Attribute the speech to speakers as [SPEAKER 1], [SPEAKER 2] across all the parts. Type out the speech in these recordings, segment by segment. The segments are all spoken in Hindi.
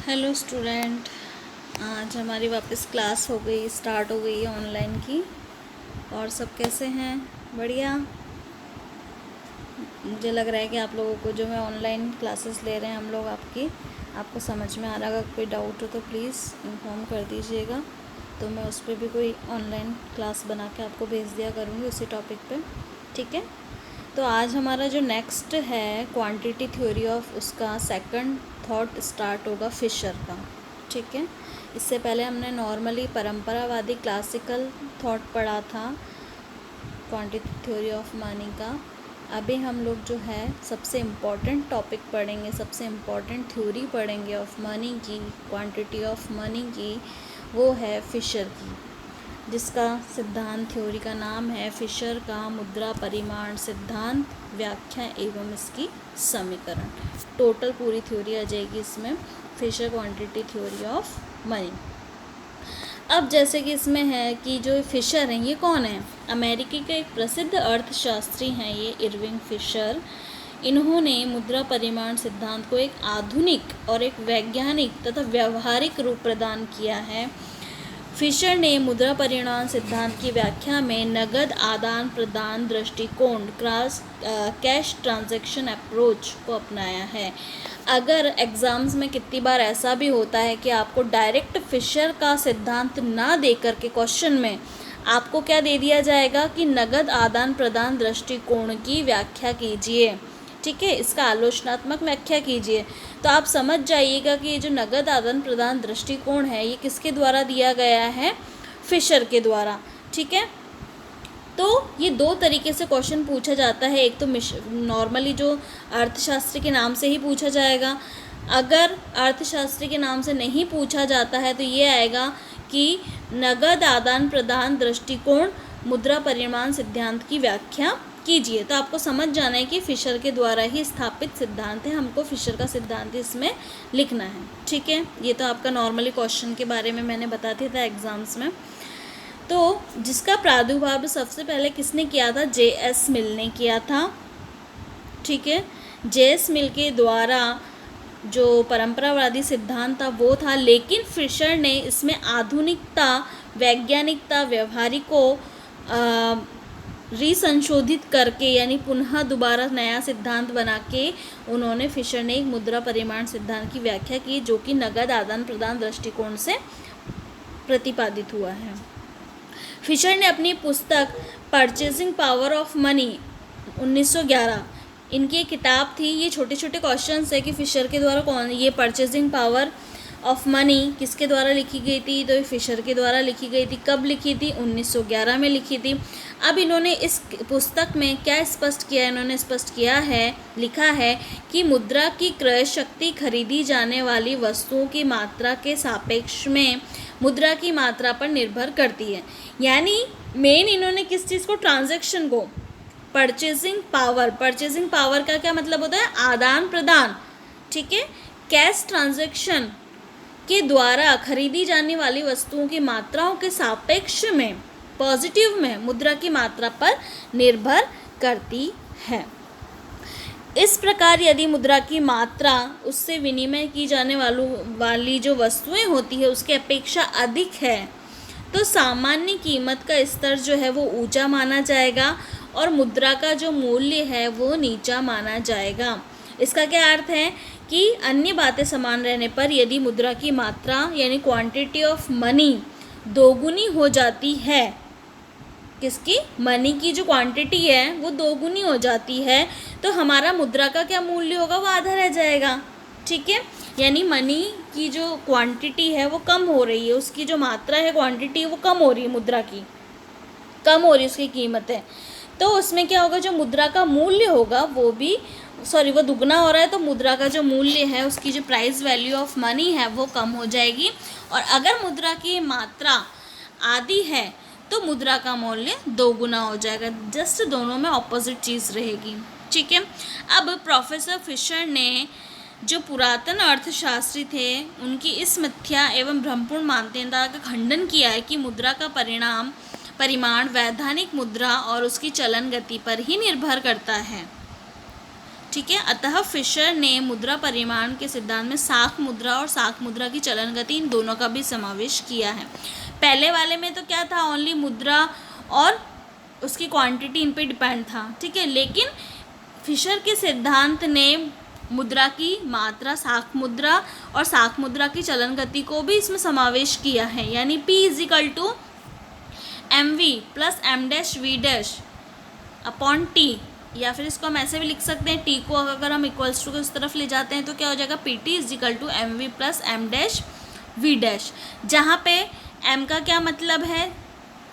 [SPEAKER 1] Hello student. आज हमारी वापस क्लास स्टार्ट हो गई है ऑनलाइन की। और सब कैसे हैं? बढ़िया। मुझे लग रहा है कि आप लोगों को जो मैं ऑनलाइन क्लासेस ले रहे हैं हम लोग आपको समझ में आ रहा है। अगर कोई डाउट हो तो प्लीज़ इन्फॉर्म कर दीजिएगा, तो मैं उस पर भी कोई ऑनलाइन क्लास बना के आपको भेज दिया करूँगी उसी टॉपिक पे। ठीक है, तो आज हमारा जो नेक्स्ट है क्वांटिटी थ्योरी ऑफ, उसका सेकंड थॉट स्टार्ट होगा फिशर का। ठीक है, इससे पहले हमने नॉर्मली परंपरावादी क्लासिकल थॉट पढ़ा था क्वांटिटी थ्योरी ऑफ मनी का। अभी हम लोग जो है सबसे इम्पॉर्टेंट टॉपिक पढ़ेंगे, सबसे इम्पॉर्टेंट थ्योरी पढ़ेंगे ऑफ मनी की, क्वांटिटी ऑफ मनी की, वो है फिशर की, जिसका सिद्धांत थ्योरी का नाम है फिशर का मुद्रा परिमाण सिद्धांत, व्याख्या एवं इसकी समीकरण। टोटल पूरी थ्योरी आ जाएगी इसमें, Fisher quantity theory of money. अब जैसे कि इसमें है कि जो फिशर हैं ये कौन है? अमेरिकी के एक प्रसिद्ध अर्थशास्त्री हैं ये इरविंग फिशर। इन्होंने मुद्रा परिमाण सिद्धांत को एक आधुनिक और एक वैज्ञानिक तथा व्यवहारिक रूप प्रदान किया है। फिशर ने मुद्रा परिमाण सिद्धांत की व्याख्या में नगद आदान प्रदान दृष्टिकोण, कैश ट्रांजैक्शन अप्रोच को अपनाया है। अगर एग्ज़ाम्स में कितनी बार ऐसा भी होता है कि आपको डायरेक्ट फिशर का सिद्धांत ना दे करके क्वेश्चन में आपको क्या दे दिया जाएगा कि नगद आदान प्रदान दृष्टिकोण की व्याख्या कीजिए। ठीक है, इसका आलोचनात्मक व्याख्या कीजिए। तो आप समझ जाइएगा कि ये जो नगद आदान प्रदान दृष्टिकोण है ये किसके द्वारा दिया गया है? फिशर के द्वारा। ठीक है, तो ये दो तरीके से क्वेश्चन पूछा जाता है। एक तो नॉर्मली जो अर्थशास्त्री के नाम से ही पूछा जाएगा। अगर अर्थशास्त्री के नाम से नहीं पूछा जाता है तो ये आएगा कि नगद आदान प्रदान दृष्टिकोण मुद्रा परिमाण सिद्धांत की व्याख्या कीजिए। तो आपको समझ जाना है कि फिशर के द्वारा ही स्थापित सिद्धांत है, हमको फिशर का सिद्धांत इसमें लिखना है। ठीक है, ये तो आपका नॉर्मली क्वेश्चन के बारे में मैंने बता दिया था एग्जाम्स में। तो जिसका प्रादुर्भाव सबसे पहले किसने किया था? जे.एस. मिल ने किया था। ठीक है, जे.एस. मिल के द्वारा जो परंपरावादी सिद्धांत था वो था, लेकिन फिशर ने इसमें आधुनिकता, वैज्ञानिकता, व्यवहारिक को रिसंशोधित करके, यानी पुनः दोबारा नया सिद्धांत बना के उन्होंने फिशर ने एक मुद्रा परिमाण सिद्धांत की व्याख्या की, जो कि नगद आदान प्रदान दृष्टिकोण से प्रतिपादित हुआ है। फिशर ने अपनी पुस्तक परचेजिंग पावर ऑफ मनी 1911, इनकी एक किताब थी। ये छोटे छोटे क्वेश्चंस है कि फिशर के द्वारा कौन, ये परचेजिंग पावर ऑफ मनी किसके द्वारा लिखी गई थी? तो ये फिशर के द्वारा लिखी गई थी। कब लिखी थी? 1911 में लिखी थी। अब इन्होंने इस पुस्तक में क्या स्पष्ट किया? इन्होंने स्पष्ट किया है, लिखा है कि मुद्रा की क्रय शक्ति खरीदी जाने वाली वस्तुओं की मात्रा के सापेक्ष में मुद्रा की मात्रा पर निर्भर करती है। यानी मेन इन्होंने किस चीज़ को? ट्रांजैक्शन को, परचेजिंग पावर का क्या मतलब होता है? आदान प्रदान। ठीक है, कैश ट्रांजैक्शन के द्वारा खरीदी जाने वाली वस्तुओं की मात्राओं के सापेक्ष में, पॉजिटिव में, मुद्रा की मात्रा पर निर्भर करती है। इस प्रकार यदि मुद्रा की मात्रा उससे विनिमय की जाने वाली जो वस्तुएं होती है उसकी अपेक्षा अधिक है तो सामान्य कीमत का स्तर जो है वो ऊंचा माना जाएगा और मुद्रा का जो मूल्य है वो नीचा माना जाएगा। इसका क्या अर्थ है कि अन्य बातें समान रहने पर यदि मुद्रा की मात्रा यानी क्वांटिटी ऑफ मनी दोगुनी हो जाती है, किसकी? मनी की जो क्वांटिटी है वो दोगुनी हो जाती है, तो हमारा मुद्रा का क्या मूल्य होगा? वो आधा रह जाएगा। ठीक है, यानी मनी की जो क्वांटिटी है वो कम हो रही है, उसकी जो मात्रा है, क्वांटिटी, वो कम हो रही है, मुद्रा की कम हो रही है, उसकी कीमत है। तो उसमें क्या होगा? जो मुद्रा का मूल्य होगा वो भी, वो दुगना हो रहा है, तो मुद्रा का जो मूल्य है, उसकी जो प्राइस वैल्यू ऑफ मनी है वो कम हो जाएगी। और अगर मुद्रा की मात्रा आधी है तो मुद्रा का मूल्य दोगुना हो जाएगा। जस्ट दोनों में ऑपोजिट चीज़ रहेगी। ठीक है, अब प्रोफेसर फिशर ने जो पुरातन अर्थशास्त्री थे उनकी इस मिथ्या एवं भ्रमपूर्ण मान्यता का खंडन किया है कि मुद्रा का परिमाण वैधानिक मुद्रा और उसकी चलन गति पर ही निर्भर करता है। ठीक है। अतः फिशर ने मुद्रा परिमाण के सिद्धांत में साख मुद्रा और साख मुद्रा की चलन गति इन दोनों का भी समावेश किया है। पहले वाले में तो क्या था, ओनली मुद्रा और उसकी क्वांटिटी इन पे डिपेंड था, ठीक है। लेकिन फिशर के सिद्धांत ने मुद्रा की मात्रा, साख मुद्रा और साख मुद्रा की चलन गति को भी इसमें समावेश किया है। यानी P = mv + m-v' upon T, या फिर इसको हम ऐसे भी लिख सकते हैं, T को अगर हम इक्वल्स टू इस तरफ ले जाते हैं तो क्या हो जाएगा, PT = mv + m-v', जहाँ पे m का क्या मतलब है,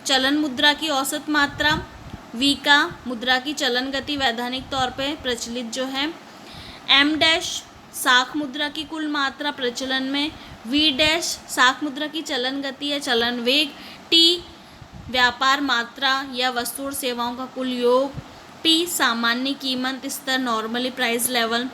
[SPEAKER 1] चलन मुद्रा की औसत मात्रा, v का मुद्रा की चलन गति वैधानिक तौर पे प्रचलित जो है, m' साख मुद्रा की कुल मात्रा प्रचलन में, v' साख मुद्रा की चलन गति या चलन वेग, t व्यापार मात्रा या वस्तु और सेवाओं का कुल योग, p सामान्य कीमत स्तर, नॉर्मली प्राइस लेवल,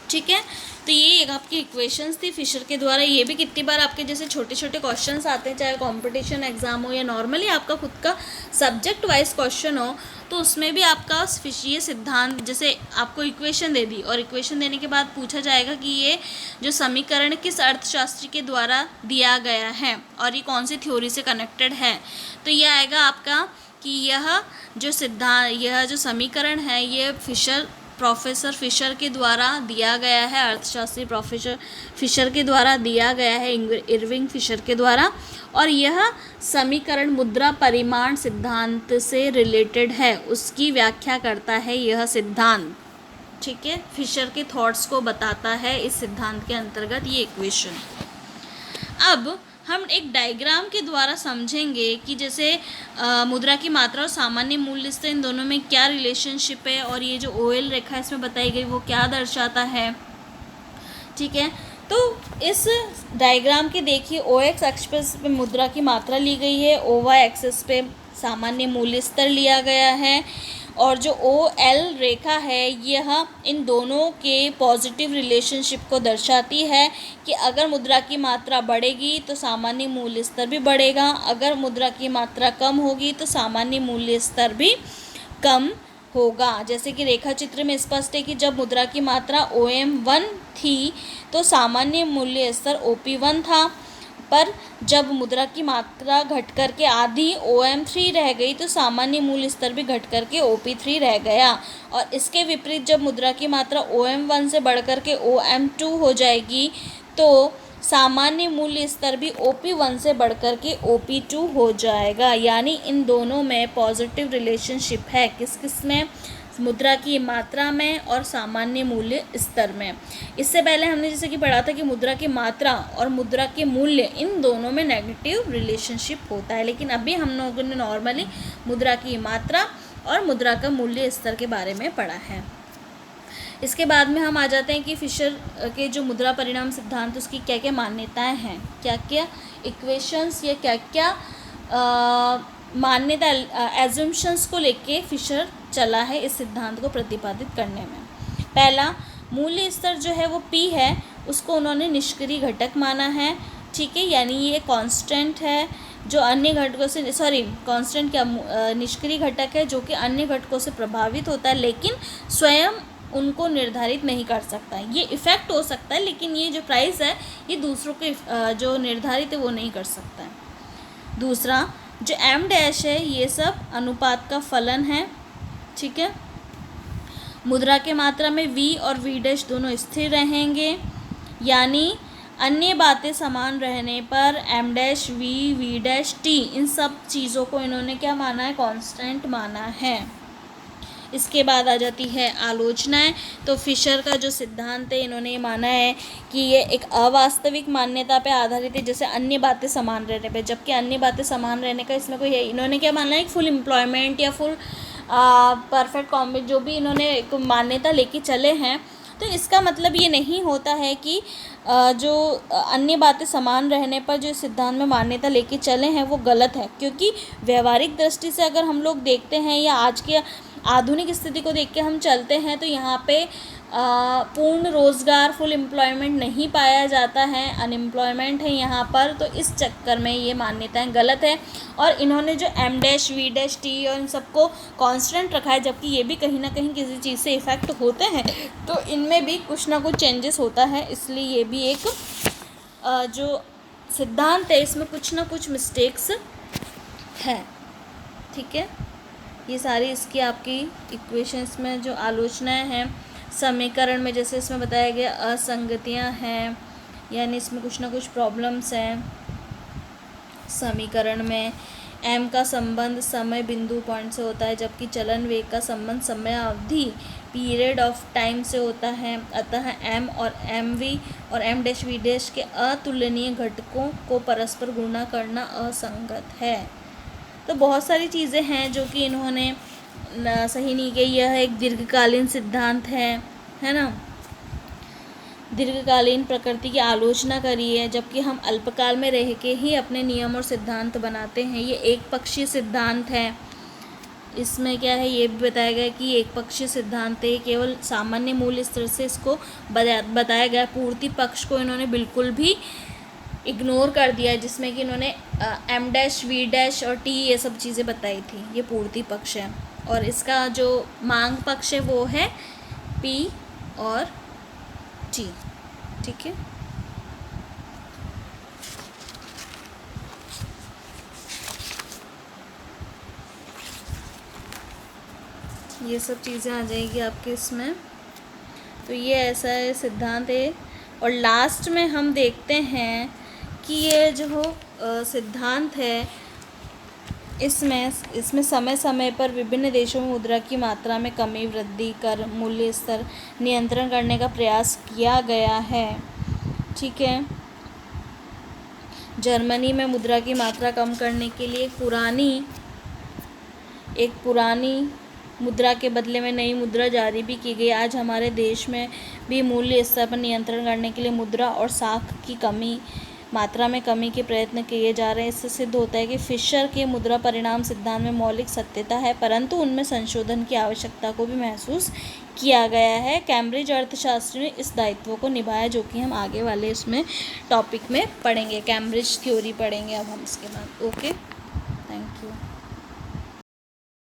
[SPEAKER 1] ठीक है। तो ये एक आपकी इक्वेशंस थी फिशर के द्वारा। ये भी कितनी बार आपके जैसे छोटे छोटे क्वेश्चंस आते हैं, चाहे कंपटीशन एग्जाम हो या नॉर्मली आपका खुद का सब्जेक्ट वाइज क्वेश्चन हो, तो उसमें भी आपका ये सिद्धांत, जैसे आपको इक्वेशन दे दी और इक्वेशन देने के बाद पूछा जाएगा कि ये जो समीकरण किस अर्थशास्त्री के द्वारा दिया गया है और ये कौन सी थ्योरी से कनेक्टेड है। तो ये आएगा आपका कि यह जो समीकरण है ये प्रोफेसर फिशर के द्वारा दिया गया है, अर्थशास्त्री प्रोफेसर फिशर के द्वारा दिया गया है, इरविंग फिशर के द्वारा, और यह समीकरण मुद्रा परिमाण सिद्धांत से रिलेटेड है, उसकी व्याख्या करता है यह सिद्धांत, ठीक है। फिशर के थॉट्स को बताता है इस सिद्धांत के अंतर्गत ये इक्वेशन। अब हम एक डायग्राम के द्वारा समझेंगे कि जैसे मुद्रा की मात्रा और सामान्य मूल्य स्तर, इन दोनों में क्या रिलेशनशिप है, और ये जो OL रेखा इसमें बताई गई वो क्या दर्शाता है, ठीक है। तो इस डायग्राम के देखिए, OX अक्ष पे मुद्रा की मात्रा ली गई है, OY एक्सिस पे सामान्य मूल्य स्तर लिया गया है, और जो OL रेखा है यह इन दोनों के पॉजिटिव रिलेशनशिप को दर्शाती है कि अगर मुद्रा की मात्रा बढ़ेगी तो सामान्य मूल्य स्तर भी बढ़ेगा, अगर मुद्रा की मात्रा कम होगी तो सामान्य मूल्य स्तर भी कम होगा। जैसे कि रेखा चित्र में स्पष्ट है कि जब मुद्रा की मात्रा OM1 थी तो सामान्य मूल्य स्तर OP1 था, पर जब मुद्रा की मात्रा घट करके आधी OM3 रह गई तो सामान्य मूल्य स्तर भी घट करके OP3 रह गया। और इसके विपरीत जब मुद्रा की मात्रा OM1 से बढ़ करके OM2 हो जाएगी तो सामान्य मूल्य स्तर भी OP1 से बढ़ करके OP2 हो जाएगा। यानी इन दोनों में पॉजिटिव रिलेशनशिप है, किस किस में, मुद्रा की मात्रा में और सामान्य मूल्य स्तर में। इससे पहले हमने जैसे कि पढ़ा था कि मुद्रा की मात्रा और मुद्रा के मूल्य, इन दोनों में नेगेटिव रिलेशनशिप होता है, लेकिन अभी हम लोगों ने नॉर्मली मुद्रा की मात्रा और मुद्रा का मूल्य स्तर के बारे में पढ़ा है। इसके बाद में हम आ जाते हैं कि फिशर के जो मुद्रा परिणाम सिद्धांत, उसकी क्या क्या मान्यताएं हैं, क्या क्या इक्वेशंस या क्या क्या मान्यता एजम्पशंस को लेके फिशर चला है इस सिद्धांत को प्रतिपादित करने में। पहला, मूल्य स्तर जो है वो P है, उसको उन्होंने निष्क्रिय घटक माना है, ठीक है। यानी ये कांस्टेंट है जो अन्य घटकों से, कांस्टेंट क्या, निष्क्रिय घटक है जो कि अन्य घटकों से प्रभावित होता है लेकिन स्वयं उनको निर्धारित नहीं कर सकता है। ये इफ़ेक्ट हो सकता है लेकिन ये जो प्राइस है ये दूसरों के जो निर्धारित है वो नहीं कर सकता है। दूसरा, जो M' है ये सब अनुपात का फलन है, ठीक है। मुद्रा के मात्रा में V और V' दोनों स्थिर रहेंगे, यानी अन्य बातें समान रहने पर M' V, V' T, इन सब चीज़ों को इन्होंने क्या माना है, कांस्टेंट माना है। इसके बाद आ जाती है आलोचनाएं। तो फिशर का जो सिद्धांत है इन्होंने ये माना है कि ये एक अवास्तविक मान्यता पे आधारित है, जैसे अन्य बातें समान रहने पे, जबकि अन्य बातें समान रहने का इसमें कोई है, इन्होंने क्या माना है, फुल एम्प्लॉयमेंट या फुल परफेक्ट कॉम्बिनेशन, जो भी इन्होंने एक मान्यता लेके चले हैं। तो इसका मतलब ये नहीं होता है कि जो अन्य बातें समान रहने पर जो सिद्धांत में मान्यता लेके चले हैं वो गलत है, क्योंकि व्यवहारिक दृष्टि से अगर हम लोग देखते हैं या आधुनिक स्थिति को देख के हम चलते हैं तो यहाँ पे पूर्ण रोज़गार, फुल एम्प्लॉयमेंट नहीं पाया जाता है, अनएम्प्लॉयमेंट है यहाँ पर। तो इस चक्कर में ये मान्यताएं गलत है। और इन्होंने जो M-, V-, T और इन सबको कांस्टेंट रखा है, जबकि ये भी कहीं ना कहीं किसी चीज़ से इफ़ेक्ट होते हैं, तो इनमें भी कुछ ना कुछ चेंजेस होता है। इसलिए ये भी एक जो सिद्धांत है इसमें कुछ ना कुछ मिस्टेक्स है। ठीक है, ये सारी इसकी आपकी इक्वेशंस में जो आलोचनाएं हैं, समीकरण में जैसे इसमें बताया गया असंगतियां हैं, यानी इसमें कुछ ना कुछ प्रॉब्लम्स हैं। समीकरण में m का संबंध समय बिंदु पॉइंट से होता है, जबकि चलन वेग का संबंध समय अवधि पीरियड ऑफ टाइम से होता है। अतः m और mv और M-, V- के अतुलनीय घटकों को परस्पर गुणा करना असंगत है। तो बहुत सारी चीज़ें हैं जो कि इन्होंने सही नहीं की। यह एक दीर्घकालीन सिद्धांत है ना, दीर्घकालीन प्रकृति की आलोचना करी है, जबकि हम अल्पकाल में रह के ही अपने नियम और सिद्धांत बनाते हैं। ये एक पक्षीय सिद्धांत है। इसमें क्या है, ये भी बताया गया कि एक पक्षीय सिद्धांत है, केवल सामान्य मूल्य स्तर से इसको बताया गया। पूर्ति पक्ष को इन्होंने बिल्कुल भी इग्नोर कर दिया है, जिसमें कि इन्होंने M-, V- और T ये सब चीज़ें बताई थी। ये पूर्ति पक्ष है। और इसका जो मांग पक्ष है वो है P और T। ठीक है, ये सब चीज़ें आ जाएगी आपके इसमें। तो ये ऐसा है सिद्धांत है। और लास्ट में हम देखते हैं कि ये जो सिद्धांत है इसमें समय समय पर विभिन्न देशों में मुद्रा की मात्रा में कमी, वृद्धि कर, मूल्य स्तर नियंत्रण करने का प्रयास किया गया है। ठीक है, जर्मनी में मुद्रा की मात्रा कम करने के लिए एक पुरानी मुद्रा के बदले में नई मुद्रा जारी भी की गई। आज हमारे देश में भी मूल्य स्तर पर नियंत्रण करने के लिए मुद्रा और साख की मात्रा में कमी के प्रयत्न किए जा रहे हैं। इससे सिद्ध होता है कि फिशर के मुद्रा परिणाम सिद्धांत में मौलिक सत्यता है, परंतु उनमें संशोधन की आवश्यकता को भी महसूस किया गया है। कैम्ब्रिज अर्थशास्त्री ने इस दायित्व को निभाया, जो कि हम आगे वाले इसमें टॉपिक में पढ़ेंगे। कैम्ब्रिज थ्योरी पढ़ेंगे अब हम इसके बाद। Okay, thank you.